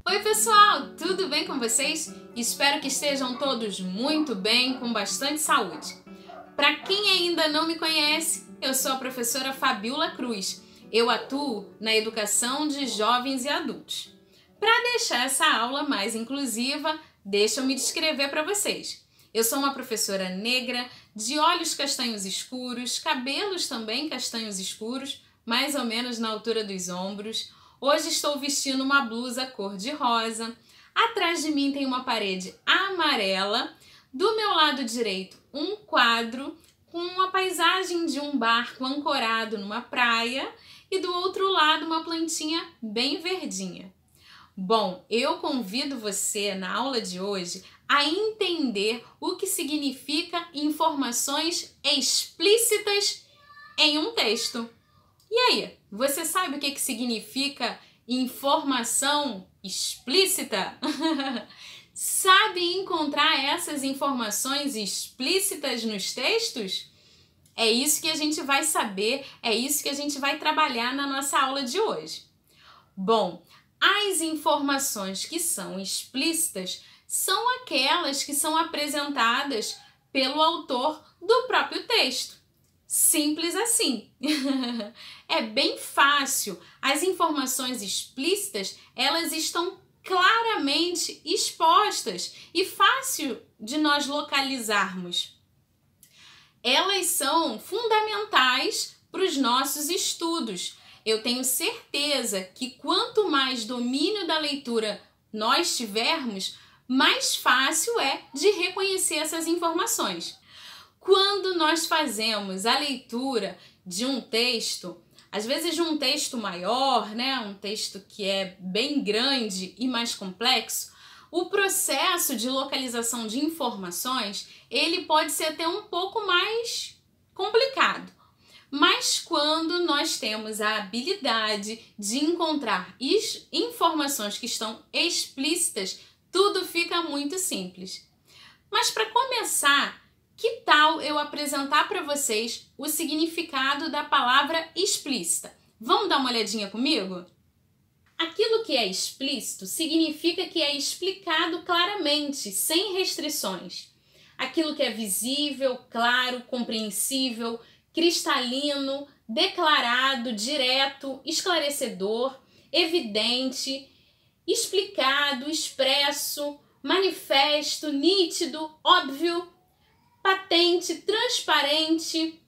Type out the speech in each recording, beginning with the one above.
Oi pessoal, tudo bem com vocês? Espero que estejam todos muito bem, com bastante saúde. Para quem ainda não me conhece, eu sou a professora Fabiola Cruz. Eu atuo na educação de jovens e adultos. Para deixar essa aula mais inclusiva, deixa eu me descrever para vocês. Eu sou uma professora negra, de olhos castanhos escuros, cabelos também castanhos escuros, mais ou menos na altura dos ombros. Hoje estou vestindo uma blusa cor-de-rosa. Atrás de mim tem uma parede amarela. Do meu lado direito, um quadro com uma paisagem de um barco ancorado numa praia. E do outro lado, uma plantinha bem verdinha. Bom, eu convido você na aula de hoje a entender o que significa informações explícitas em um texto. E aí, você sabe o que significa informação explícita? Sabe encontrar essas informações explícitas nos textos? É isso que a gente vai saber, é isso que a gente vai trabalhar na nossa aula de hoje. Bom, as informações que são explícitas são aquelas que são apresentadas pelo autor do próprio texto. Simples assim. É bem fácil. As informações explícitas, elas estão claramente expostas e fácil de nós localizarmos. Elas são fundamentais para os nossos estudos. Eu tenho certeza que quanto mais domínio da leitura nós tivermos, mais fácil é de reconhecer essas informações. Quando nós fazemos a leitura de um texto, às vezes de um texto maior, né, um texto que é bem grande e mais complexo, o processo de localização de informações, ele pode ser até um pouco mais complicado. Mas quando nós temos a habilidade de encontrar informações que estão explícitas, tudo fica muito simples. Mas para começar, que tal eu apresentar para vocês o significado da palavra explícita? Vamos dar uma olhadinha comigo? Aquilo que é explícito significa que é explicado claramente, sem restrições. Aquilo que é visível, claro, compreensível, cristalino, declarado, direto, esclarecedor, evidente, explicado, expresso, manifesto, nítido, óbvio, patente, transparente.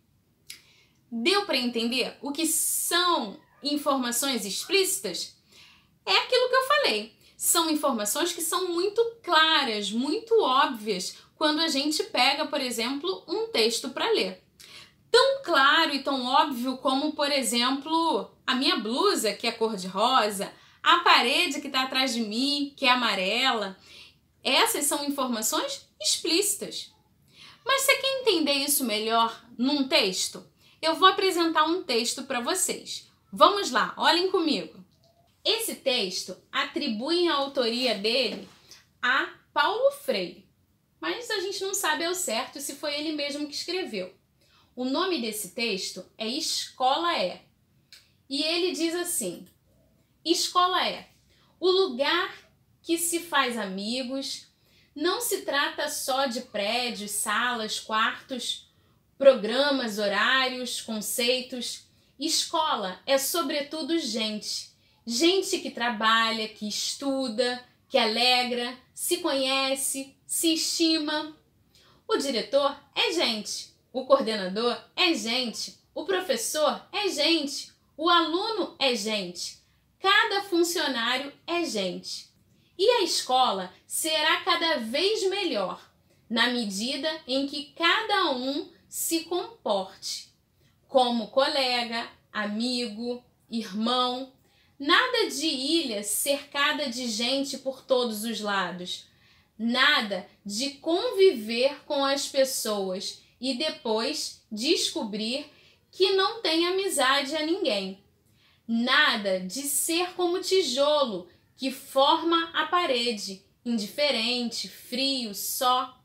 Deu para entender o que são informações explícitas? É aquilo que eu falei. São informações que são muito claras, muito óbvias, quando a gente pega, por exemplo, um texto para ler. Tão claro e tão óbvio como, por exemplo, a minha blusa, que é cor-de-rosa, a parede que está atrás de mim, que é amarela. Essas são informações explícitas. Mas você quer entender isso melhor num texto? Eu vou apresentar um texto para vocês. Vamos lá, olhem comigo. Esse texto atribui a autoria dele a Paulo Freire, mas a gente não sabe ao certo se foi ele mesmo que escreveu. O nome desse texto é Escola é. E ele diz assim: Escola é o lugar que se faz amigos. Não se trata só de prédios, salas, quartos, programas, horários, conceitos. Escola é sobretudo gente. Gente que trabalha, que estuda, que alegra, se conhece, se estima. O diretor é gente. O coordenador é gente. O professor é gente. O aluno é gente. Cada funcionário é gente. E a escola será cada vez melhor, na medida em que cada um se comporte como colega, amigo, irmão. Nada de ilha cercada de gente por todos os lados. Nada de conviver com as pessoas e depois descobrir que não tem amizade a ninguém. Nada de ser como tijolo que forma a parede, indiferente, frio, só.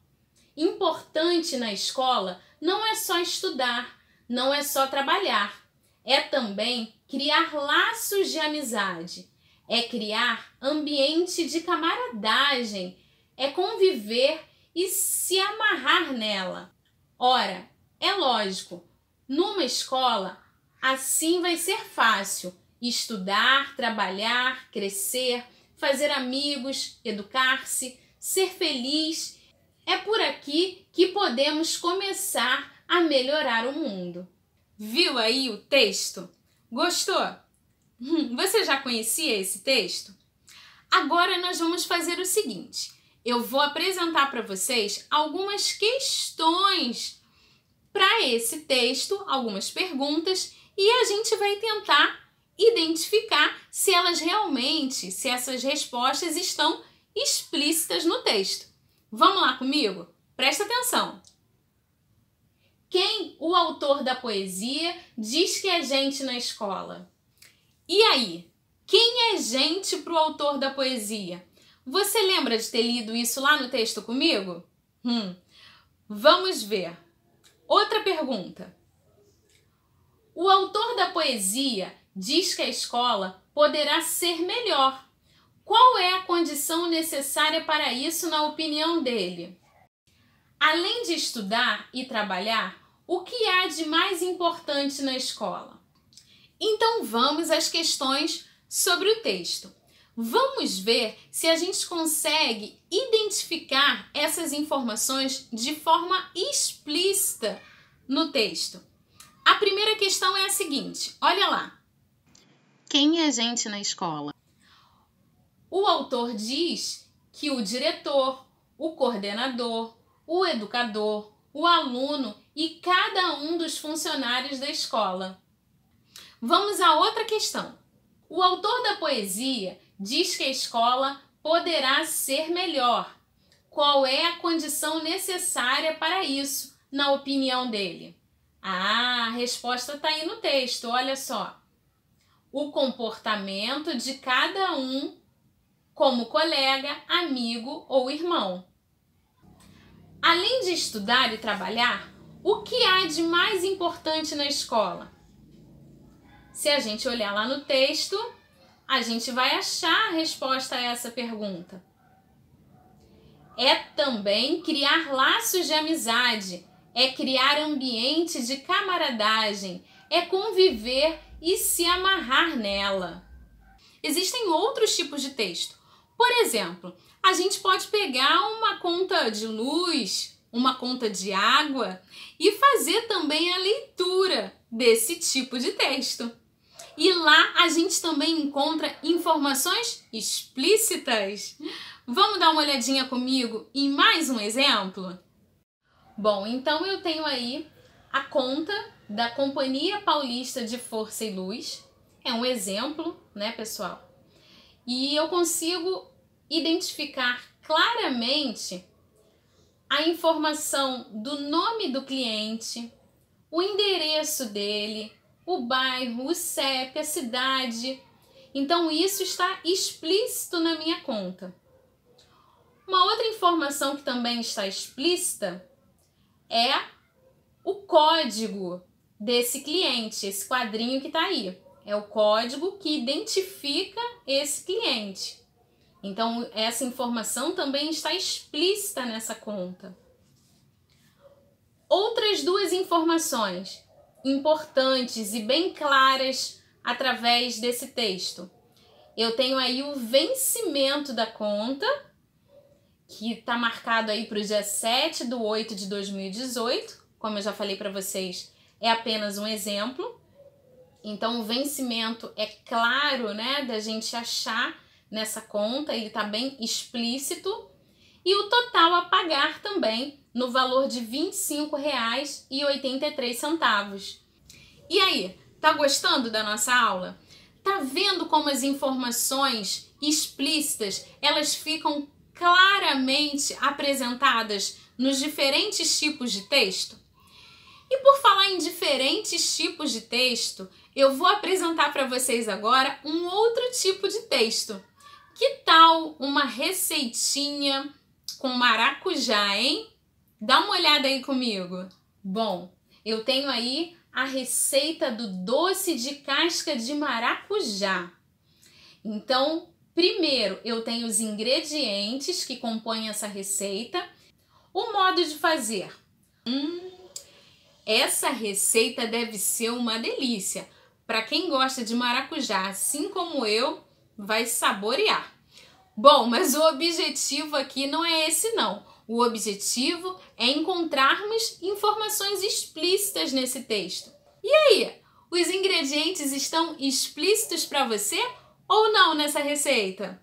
Importante na escola não é só estudar, não é só trabalhar, é também criar laços de amizade, é criar ambiente de camaradagem, é conviver e se amarrar nela. Ora, é lógico, numa escola assim vai ser fácil estudar, trabalhar, crescer, fazer amigos, educar-se, ser feliz. É por aqui que podemos começar a melhorar o mundo. Viu aí o texto? Gostou? Você já conhecia esse texto? Agora nós vamos fazer o seguinte. Eu vou apresentar para vocês algumas questões para esse texto, algumas perguntas, e a gente vai tentar identificar se essas respostas estão explícitas no texto. Vamos lá comigo? Presta atenção. Quem o autor da poesia diz que é gente na escola? E aí? Quem é gente para o autor da poesia? Você lembra de ter lido isso lá no texto comigo? Vamos ver. Outra pergunta. O autor da poesia diz que a escola poderá ser melhor. Qual é a condição necessária para isso, na opinião dele? Além de estudar e trabalhar, o que há de mais importante na escola? Então vamos às questões sobre o texto. Vamos ver se a gente consegue identificar essas informações de forma explícita no texto. A primeira questão é a seguinte, olha lá. Quem é gente na escola? O autor diz que o diretor, o coordenador, o educador, o aluno e cada um dos funcionários da escola. Vamos à outra questão. O autor da poesia diz que a escola poderá ser melhor. Qual é a condição necessária para isso, na opinião dele? A resposta está aí no texto, olha só. O comportamento de cada um como colega, amigo ou irmão. Além de estudar e trabalhar, o que há de mais importante na escola? Se a gente olhar lá no texto, a gente vai achar a resposta a essa pergunta. É também criar laços de amizade, é criar ambiente de camaradagem, é conviver e se amarrar nela. Existem outros tipos de texto. Por exemplo, a gente pode pegar uma conta de luz, uma conta de água e fazer também a leitura desse tipo de texto. E lá a gente também encontra informações explícitas. Vamos dar uma olhadinha comigo em mais um exemplo? Bom, então eu tenho aí a conta da Companhia Paulista de Força e Luz. É um exemplo, né, pessoal? E eu consigo identificar claramente a informação do nome do cliente, o endereço dele, o bairro, o CEP, a cidade. Então isso está explícito na minha conta. Uma outra informação que também está explícita é o código desse cliente, esse quadrinho que está aí. É o código que identifica esse cliente. Então, essa informação também está explícita nessa conta. Outras duas informações importantes e bem claras através desse texto. Eu tenho aí o vencimento da conta, que está marcado aí para o dia 7/8/2018. Como eu já falei para vocês, é apenas um exemplo. Então, o vencimento é claro, né, da gente achar nessa conta, ele está bem explícito. E o total a pagar também, no valor de R$ 25,83. E aí, tá gostando da nossa aula? Tá vendo como as informações explícitas, elas ficam claramente apresentadas nos diferentes tipos de texto? E por falar em diferentes tipos de texto, eu vou apresentar para vocês agora um outro tipo de texto. Que tal uma receitinha com maracujá, hein? Dá uma olhada aí comigo. Bom, eu tenho aí a receita do doce de casca de maracujá. Então, primeiro eu tenho os ingredientes que compõem essa receita. O modo de fazer. Essa receita deve ser uma delícia. Para quem gosta de maracujá, assim como eu, vai saborear. Bom, mas o objetivo aqui não é esse não. O objetivo é encontrarmos informações explícitas nesse texto. E aí, os ingredientes estão explícitos para você ou não nessa receita?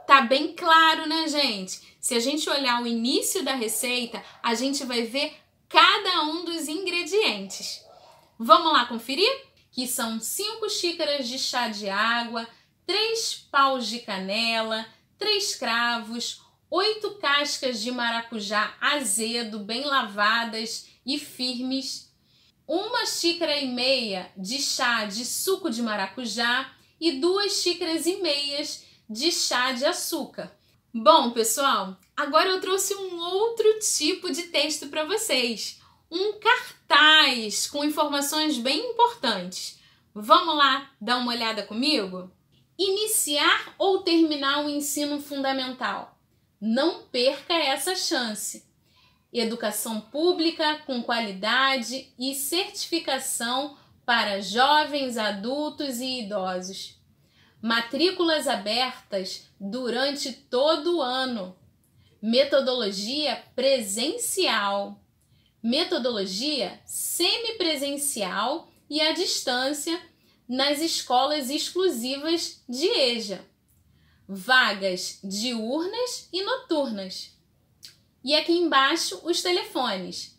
Tá bem claro, né, gente? Se a gente olhar o início da receita, a gente vai ver cada um dos ingredientes. Vamos lá conferir? Que são 5 xícaras de chá de água, 3 paus de canela, 3 cravos, 8 cascas de maracujá azedo, bem lavadas e firmes, 1,5 xícaras de chá de suco de maracujá e 2,5 xícaras de chá de açúcar. Bom, pessoal, agora eu trouxe um outro tipo de texto para vocês. Um cartaz com informações bem importantes. Vamos lá dar uma olhada comigo? Iniciar ou terminar o ensino fundamental? Não perca essa chance. Educação pública com qualidade e certificação para jovens, adultos e idosos. Matrículas abertas durante todo o ano. Metodologia presencial. Metodologia semipresencial e à distância nas escolas exclusivas de EJA. Vagas diurnas e noturnas. E aqui embaixo os telefones.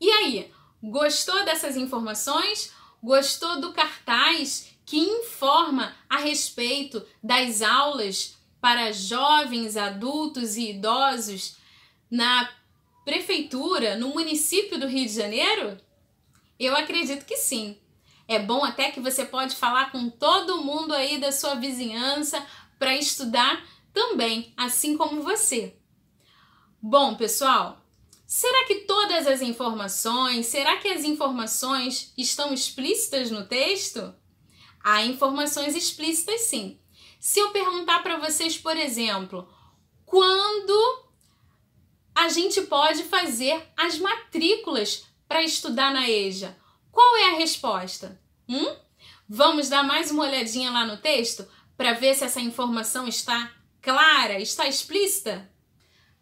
E aí, gostou dessas informações? Gostou do cartaz que informa a respeito das aulas para jovens, adultos e idosos na prefeitura, no município do Rio de Janeiro? Eu acredito que sim. É bom até que você pode falar com todo mundo aí da sua vizinhança para estudar também, assim como você. Bom, pessoal, será que todas as informações, será que as informações estão explícitas no texto? Há informações explícitas sim. Se eu perguntar para vocês, por exemplo, quando a gente pode fazer as matrículas para estudar na EJA, qual é a resposta? Vamos dar mais uma olhadinha lá no texto para ver se essa informação está clara, está explícita?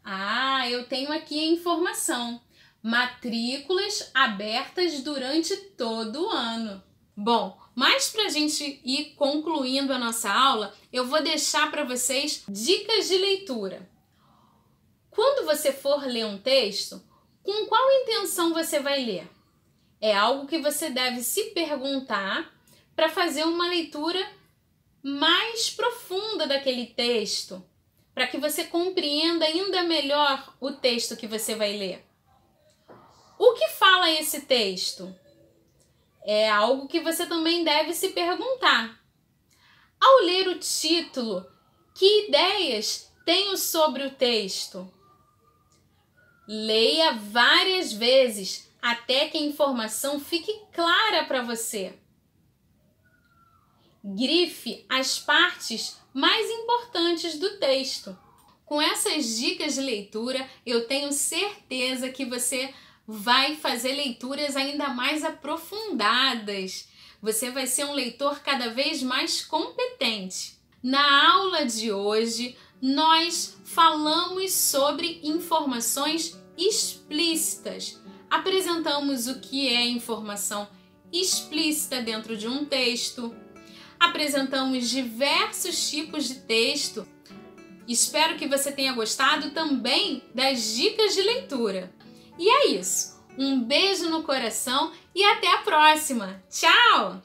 Ah, eu tenho aqui a informação. Matrículas abertas durante todo o ano. Bom, mas para a gente ir concluindo a nossa aula, eu vou deixar para vocês dicas de leitura. Quando você for ler um texto, com qual intenção você vai ler? É algo que você deve se perguntar para fazer uma leitura mais profunda daquele texto, para que você compreenda ainda melhor o texto que você vai ler. O que fala esse texto? É algo que você também deve se perguntar. Ao ler o título, que ideias tenho sobre o texto? Leia várias vezes até que a informação fique clara para você. Grife as partes mais importantes do texto. Com essas dicas de leitura, eu tenho certeza que você vai fazer leituras ainda mais aprofundadas. Você vai ser um leitor cada vez mais competente. Na aula de hoje, nós falamos sobre informações explícitas. Apresentamos o que é informação explícita dentro de um texto. Apresentamos diversos tipos de texto. Espero que você tenha gostado também das dicas de leitura. E é isso. Um beijo no coração e até a próxima. Tchau!